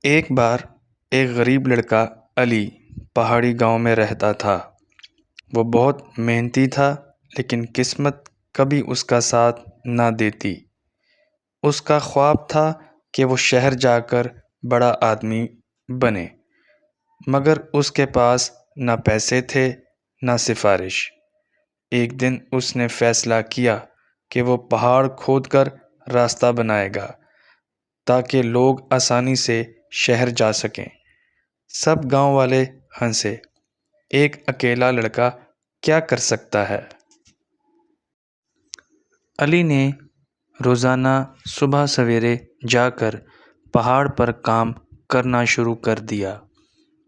ایک بار ایک غریب لڑکا علی پہاڑی گاؤں میں رہتا تھا۔ وہ بہت محنتی تھا، لیکن قسمت کبھی اس کا ساتھ نہ دیتی۔ اس کا خواب تھا کہ وہ شہر جا کر بڑا آدمی بنے، مگر اس کے پاس نہ پیسے تھے نہ سفارش۔ ایک دن اس نے فیصلہ کیا کہ وہ پہاڑ کھود کر راستہ بنائے گا تاکہ لوگ آسانی سے شہر جا سکیں۔ سب گاؤں والے ہنسے، ایک اکیلا لڑکا کیا کر سکتا ہے؟ علی نے روزانہ صبح سویرے جا کر پہاڑ پر کام کرنا شروع کر دیا۔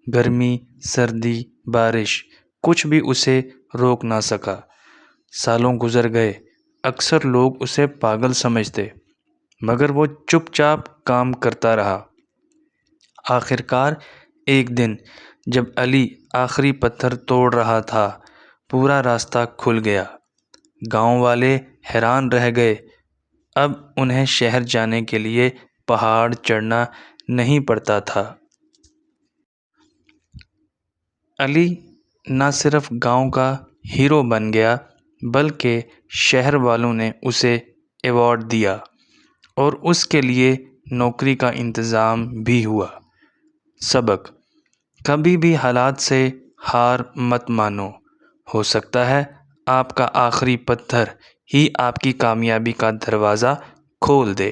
گرمی، سردی، بارش، کچھ بھی اسے روک نہ سکا۔ سالوں گزر گئے، اکثر لوگ اسے پاگل سمجھتے، مگر وہ چپ چاپ کام کرتا رہا۔ آخر کار ایک دن جب علی آخری پتھر توڑ رہا تھا، پورا راستہ کھل گیا۔ گاؤں والے حیران رہ گئے، اب انہیں شہر جانے کے لیے پہاڑ چڑھنا نہیں پڑتا تھا۔ علی نہ صرف گاؤں کا ہیرو بن گیا، بلکہ شہر والوں نے اسے ایوارڈ دیا اور اس کے لیے نوکری کا انتظام بھی ہوا۔ سبق: کبھی بھی حالات سے ہار مت مانو، ہو سکتا ہے آپ کا آخری پتھر ہی آپ کی کامیابی کا دروازہ کھول دے۔